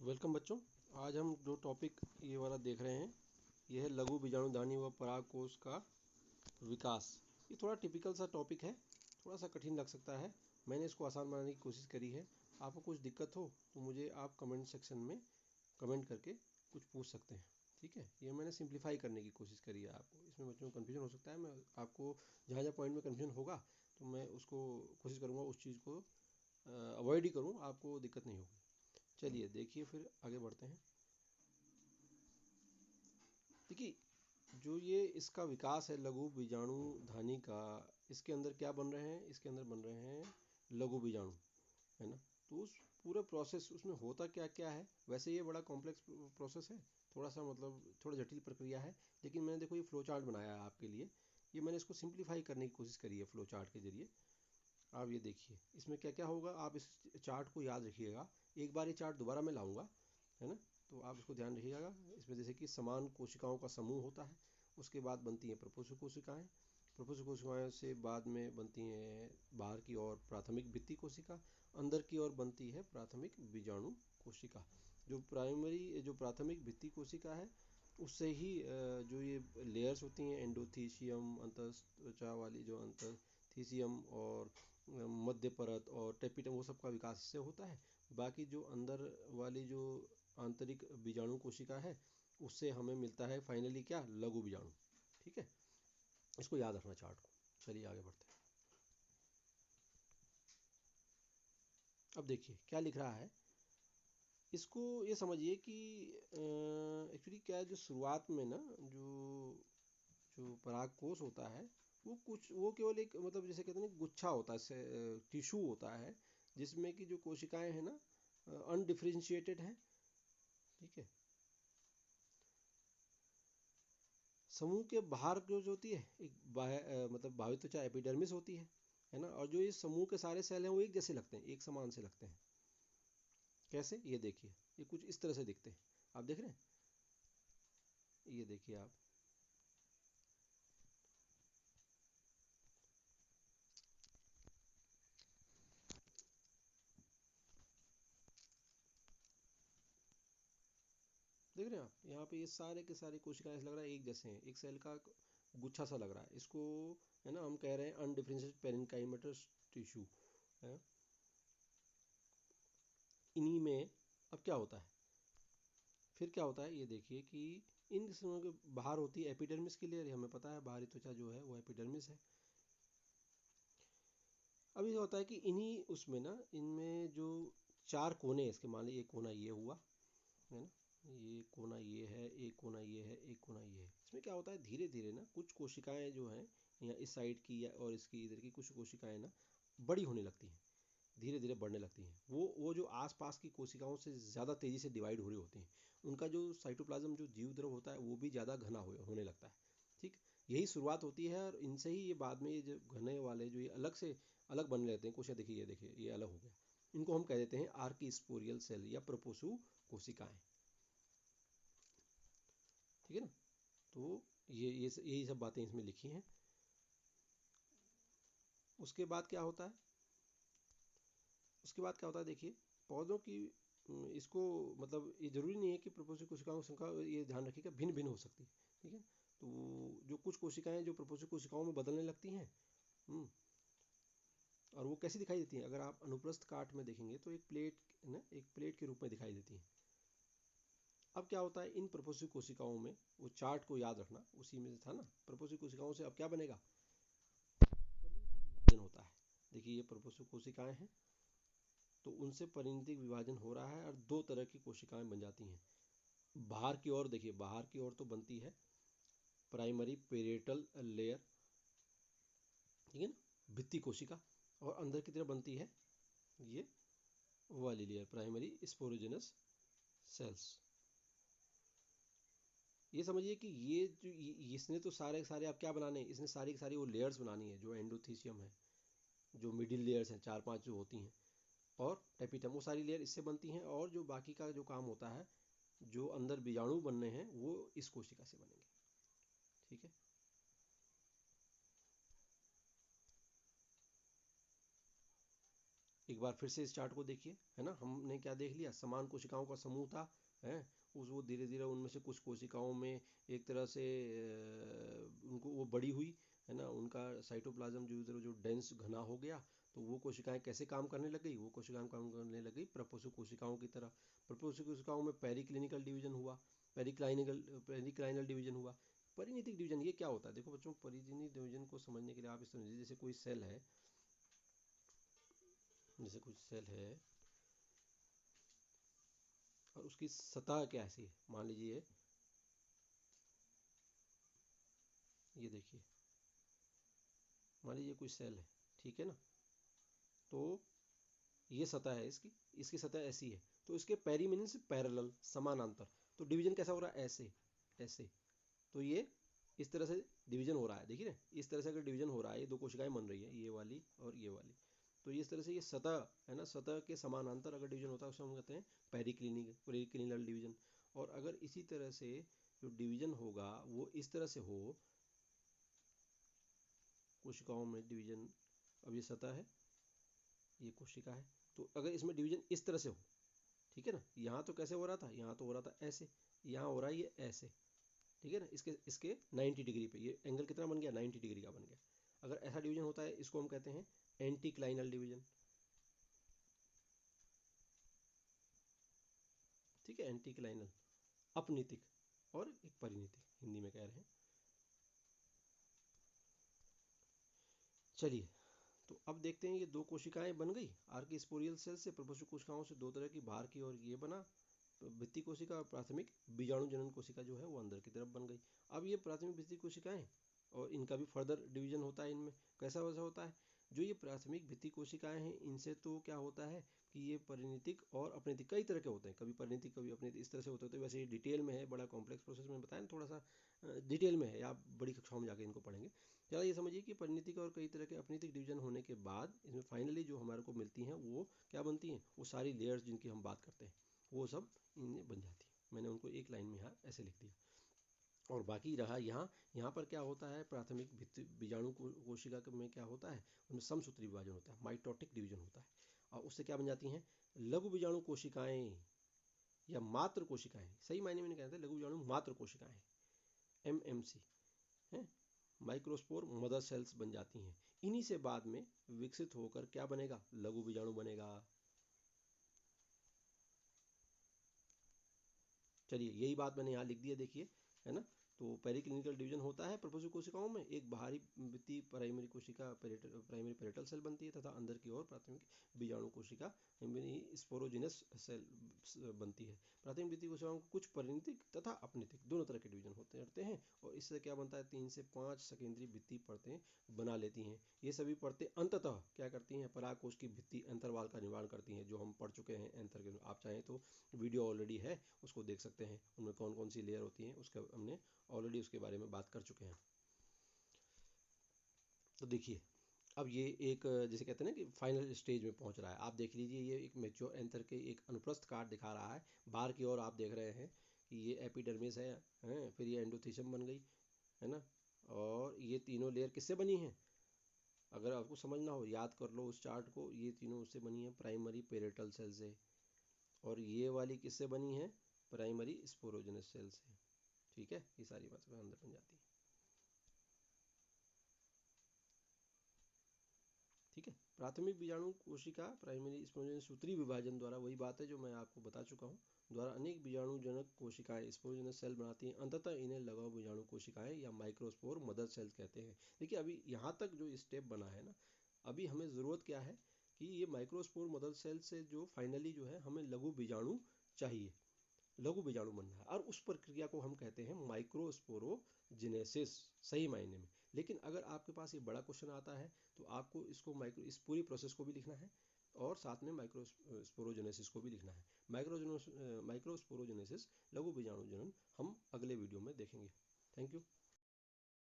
Welcome बच्चों। आज हम जो टॉपिक ये वाला देख रहे हैं ये है लघु बीजाणुधानी व परागकोश का विकास। ये थोड़ा टिपिकल सा टॉपिक है, थोड़ा सा कठिन लग सकता है। मैंने इसको आसान बनाने की कोशिश करी है। आपको कुछ दिक्कत हो तो मुझे आप कमेंट सेक्शन में कमेंट करके कुछ पूछ सकते हैं। ठीक है, ये मैंने सिंप्लीफाई करने की कोशिश करी है। आपको इसमें बच्चों को कन्फ्यूजन हो सकता है। मैं आपको जहाँ जहाँ पॉइंट में कन्फ्यूजन होगा तो मैं उसको कोशिश करूँगा उस चीज़ को अवॉइड ही करूँ, आपको दिक्कत नहीं होगी। चलिए देखिए, फिर आगे बढ़ते हैं। देखिए, जो ये इसका विकास है लघु बीजाणु धानी का, इसके अंदर क्या बन रहे हैं? इसके अंदर बन रहे हैं लघु बीजाणु, है ना। तो उस पूरे प्रोसेस उसमें होता क्या क्या है? वैसे ये बड़ा कॉम्प्लेक्स प्रोसेस है, थोड़ा सा मतलब थोड़ा जटिल प्रक्रिया है। लेकिन मैंने देखो ये फ्लो चार्ट बनाया है आपके लिए। ये मैंने इसको सिंप्लीफाई करने की कोशिश करी है फ्लो चार्ट के जरिए। आप ये देखिए इसमें क्या क्या होगा, आप इस चार्ट को याद रखिएगा। एक बार ये चार्ट दोबारा मैं लाऊंगा, है ना। तो आप इसको ध्यान रखिएगा। इसमें जैसे कि समान कोशिकाओं का समूह होता है, उसके बाद बनती हैं प्रपोष कोशिकाएं। प्रपोष कोशिकाएं से बाद में बनती हैं बाहर की ओर प्राथमिक भित्ति कोशिका, अंदर की ओर बनती है प्राथमिक बीजाणु कोशिका। जो प्राथमिक भित्ति कोशिका है उससे ही जो ये लेयर्स होती हैं एंडोथीशियम, अंतःत्वचा वाली जो अंतःथीशियम और मध्य परत और टेपिटम, वो सब का विकास इससे होता है। बाकी जो अंदर वाली जो आंतरिक बीजाणु कोशिका है उससे हमें मिलता है फाइनली क्या, लघु बीजाणु। ठीक है, इसको याद रखना चार्ट को। चलिए आगे बढ़ते हैं। अब देखिए क्या लिख रहा है। इसको ये समझिए कि एक्चुअली क्या है, जो शुरुआत में ना जो जो परागकोश होता है वो केवल एक मतलब जैसे कहते हैं ना गुच्छा होता है, टिश्यू होता है, जिसमें कि जो कोशिकाएं हैं ना अनडिफरेंशिएटेड है। ठीक है, समूह के बाहर जो होती है एक मतलब बाह्य त्वचा एपिडर्मिस होती है ना। और जो ये समूह के सारे सेल हैं वो एक जैसे लगते हैं, एक समान से लगते हैं। कैसे, ये देखिए, ये कुछ इस तरह से दिखते हैं। आप देख रहे हैं, ये देखिए आप, देख रहे हैं आप यहाँ पे ये सारे के सारे कोशिकाएं ऐसा लग रहा है एक जैसे हैं, एक सेल का गुच्छा सा लग रहा है इसको, है ना। हम कह रहे हैं अनडिफरेंशिएटेड पेरेन्काइमेटस टिश्यू है। इन्हीं में अब क्या होता है, फिर क्या होता है ये देखिए कि इन समूहों के बाहर होती है एपिडर्मिस की लेयर। हमें पता है बाहरी त्वचा जो है वो एपिडर्मिस है। अब ये होता है कि इन्हीं उसमें ना, इनमें जो चार कोने हैं इसके, मान लीजिए एक कोना ये हुआ, है ना, ये कोना ये है, एक कोना ये है, एक कोना ये है। इसमें क्या होता है धीरे धीरे ना कुछ कोशिकाएं जो हैं या इस साइड की या और इसकी इधर की कुछ कोशिकाएं ना बड़ी होने लगती हैं, धीरे धीरे बढ़ने लगती हैं। वो जो आसपास की कोशिकाओं से ज़्यादा तेज़ी से डिवाइड हो रही होती हैं। उनका जो साइटोप्लाज्म जो जीव द्रव होता है वो भी ज़्यादा घना होने लगता है। ठीक, यही शुरुआत होती है और इनसे ही ये बाद में ये जो घने वाले जो ये अलग से अलग बनने लगते हैं कोशिका, देखिए ये देखिए ये अलग हो गया। इनको हम कह देते हैं आर्किस्पोरियल सेल या प्रोपोसू कोशिकाएं। ठीक है ना। तो यही सब बातें इसमें लिखी हैं। उसके बाद क्या होता है, उसके बाद क्या होता है देखिए, पौधों की इसको मतलब ये जरूरी नहीं है कि प्रपोषक कोशिकाओं की संख्या, ये ध्यान रखिएगा, भिन्न भिन्न हो सकती है। ठीक है, तो जो कुछ कोशिकाएं जो प्रपोषक कोशिकाओं में बदलने लगती हैं, हम्म, और वो कैसी दिखाई देती हैं, अगर आप अनुप्रस्थ काट में देखेंगे तो एक प्लेट ना, एक प्लेट के रूप में दिखाई देती हैं। अब क्या होता है इन प्रपोषक कोशिकाओं में, वो चार्ट को याद रखना, उसी में था ना, प्रपोषक कोशिकाओं से अब क्या बनेगा, विभाजन होता है। देखिए ये प्रपोषक कोशिकाएं हैं, तो उनसे परिणतिक विभाजन हो रहा है और दो तरह की कोशिकाएं बन जाती हैं। बाहर की ओर देखिए, बाहर की ओर तो बनती है प्राइमरी पेरिएटल लेयर, ठीक है ना, भित्ति कोशिका। और अंदर की तरफ बनती है ये वाली लेयर, प्राइमरी स्पोरोजेनस सेल्स। ये समझिए कि ये जो इसने तो सारे सारे आप क्या बनाने हैं, इसने सारी की सारी वो लेयर्स बनानी है जो एंडोथीसियम है, जो मिडिल लेयर्स हैं चार पांच जो होती हैं, और टेपिटम, वो सारी लेयर इससे बनती हैं। और जो बाकी का जो काम होता है, जो अंदर बीजाणु बनने हैं वो इस कोशिका से बनेंगे। ठीक है, एक बार फिर से इस चार्ट को देखिए, है ना। हमने क्या देख लिया, समान कोशिकाओं का समूह था, है उस वो धीरे धीरे उनमें से कुछ कोशिकाओं में एक तरह से उनको वो बड़ी हुई, है ना, उनका साइटोप्लाज्म जो डेंस घना हो गया, तो वो कोशिकाएं कैसे काम करने लग गई, वो कोशिकाएं काम करने लग गई प्रपोसु कोशिकाओं की तरह। प्रपोसु कोशिकाओं में पेरिक्लिनिकल डिवीजन हुआ, पेरिक्लाइनल डिवीजन हुआ, परिणीतिक डिवीजन। ये क्या होता है, देखो बच्चों, परिणीतिक डिवीजन को समझने के लिए आप इस समझिए, जैसे कोई सेल है, जैसे कुछ सेल है और उसकी सतह क्या ऐसी है, मान लीजिए ये देखिए, मान लीजिए कोई सेल है, ठीक है ना, तो ये सतह है इसकी, इसकी सतह ऐसी है, तो इसके पेरी मीन्स पैरेलल, समानांतर, तो डिवीजन कैसा हो रहा है, ऐसे ऐसे, तो ये इस तरह से डिवीजन हो रहा है, देखिए ना, इस तरह से अगर डिवीजन हो रहा है, ये दो कोशिकाएं बन रही है, ये वाली और ये वाली, तो इस तरह से ये सतह है ना, सतह के समानांतर अगर डिवीजन होता है उसे हम कहते हैं पेरिक्लिनिकल डिवीजन। और अगर इसी तरह से जो डिवीजन होगा वो इस तरह से हो, कोशिकाओं में डिवीजन, अब ये सतह है, ये कोशिका है, तो अगर इसमें डिवीजन इस तरह से हो, ठीक है ना, यहाँ तो कैसे हो रहा था, यहाँ तो हो रहा था ऐसे, यहाँ हो रहा है ये ऐसे, ठीक है ना, इसके इसके 90 डिग्री पे ये एंगल कितना बन गया, 90 डिग्री का बन गया। अगर ऐसा डिवीजन होता है इसको हम कहते हैं एंटीक्लाइनल डिवीजन, ठीक है, एंटीक्लाइनल, अपनीतिक और एक परिणीतिक, हिंदी में कह रहे हैं। चलिए, तो अब देखते हैं, ये दो कोशिकाएं बन गई आर्किस्पोरियल सेल से, प्रपोसु कोशिकाओं से दो तरह की, बाहर की और ये बना भित्ति कोशिका, और प्राथमिक बीजाणु जनन कोशिका जो है वो अंदर की तरफ बन गई। अब ये प्राथमिक भित्ति कोशिकाएं और इनका भी फर्दर डिवीजन होता है इनमें, कैसा वैसा होता है, जो ये प्राथमिक भित्ति कोशिकाएं हैं इनसे तो क्या होता है कि ये परिणीतिक और अपनीतिक कई तरह के होते हैं, कभी परिणीतिक कभी अपनीतिक, इस तरह से होते हैं। वैसे ये डिटेल में है, बड़ा कॉम्प्लेक्स प्रोसेस में बताया ना, थोड़ा सा डिटेल में है, आप बड़ी कक्षाओं में जाके इनको पढ़ेंगे। ज़्यादा ये समझिए कि परिणीतिक और कई तरह के अपनीतिक डिवीजन होने के बाद इसमें फाइनली जो हमारे को मिलती हैं वो क्या बनती हैं, वो सारी लेयर्स जिनकी हम बात करते हैं वो सब इनमें बन जाती है। मैंने उनको एक लाइन में यहाँ ऐसे लिख दिया। और बाकी रहा यहाँ, यहाँ पर क्या होता है, प्राथमिक बीजाणु कोशिका में क्या होता है, उनमें समसूत्री विभाजन होता है, माइटोटिक डिवीजन होता है, और उससे क्या बन जाती हैं, लघु बीजाणु कोशिकाएं या मात्र कोशिकाएं, सही मायने में नहीं कहते, लघु बीजाणु मात्र कोशिकाएं, MMC है, माइक्रोस्पोर मदर सेल्स बन जाती हैं। इन्हीं से बाद में विकसित होकर क्या बनेगा, लघु बीजाणु बनेगा। चलिए, यही बात मैंने यहाँ लिख दिया, देखिए, है ना। तो पेरिक्लिनिकल डिवीजन होता है प्रपोसु कोशिकाओं में, एक बाहरी भित्ति प्राइमरी कोशिका प्राइमरी पेरेटल सेल बनती है, तथा अंदर की ओर प्राथमिक बीजाणु कोशिका स्पोरोजिनस सेल बनती है। प्राथमिक भित्ति कोशिकाओं को कुछ परिणीतिक तथा अपनीतिक दोनों तरह के डिवीजन होते रहते हैं, और इससे क्या बनता है, 3 से 5 सेकेंडरी भित्ति परतें बना लेती हैं। ये सभी परतें अंततः क्या करती हैं, परागकोश की भित्ति अंतर्वाल का निर्माण करती हैं, जो हम पढ़ चुके हैं एंथर के, आप चाहें तो वीडियो ऑलरेडी है उसको देख सकते हैं, उनमें कौन कौन सी लेयर होती हैं उसका हमने ऑलरेडी उसके बारे में बात कर चुके हैं। तो देखिए, अब ये एक जैसे कहते हैं ना कि फाइनल स्टेज में पहुंच रहा है, आप देख लीजिए, ये एक मैच्योर एंथर के एक अनुप्रस्थ काट दिखा रहा है, बाहर की ओर आप देख रहे हैं कि ये एपिडर्मिस है, फिर ये एंडोथीशियम बन गई, है ना, और ये तीनों लेयर किससे बनी हैं, अगर आपको समझना हो याद कर लो उस चार्ट को, ये तीनों उससे बनी है प्राइमरी पेरेटल सेल से, और ये वाली किससे बनी है, प्राइमरी स्पोरोजेनस सेल से, ठीक है, ये सारी बातें अंदर बन जाती है, ठीक है। प्राथमिक बीजाणु कोशिका प्राइमरी स्पोरोजेनस सूत्री विभाजन द्वारा, वही बात है जो मैं आपको बता चुका हूँ, द्वारा अनेक बीजाणु जनक कोशिकाएं स्पोरोजेनस सेल बनाती हैं, अंततः इन्हें लगाव बीजाणु कोशिकाएं या माइक्रोस्पोर मदर सेल्स कहते हैं। देखिए, अभी यहाँ तक जो स्टेप बना है ना, अभी हमें ज़रूरत क्या है कि ये माइक्रोस्पोर मदर सेल से जो फाइनली जो है हमें लघु बीजाणु चाहिए, लघु बीजाणु बनना है, और उस प्रक्रिया को हम कहते हैं माइक्रोस्पोरोजेनेसिस, सही मायने में। लेकिन अगर आपके पास ये बड़ा क्वेश्चन आता है तो आपको इसको इस पूरी प्रोसेस को भी लिखना है, और साथ में माइक्रोस्पोरोजेनेसिस को भी लिखना है। माइक्रोस्पोरोजेनेसिस, लघु बीजाणु जनन हम अगले वीडियो में देखेंगे। Thank you.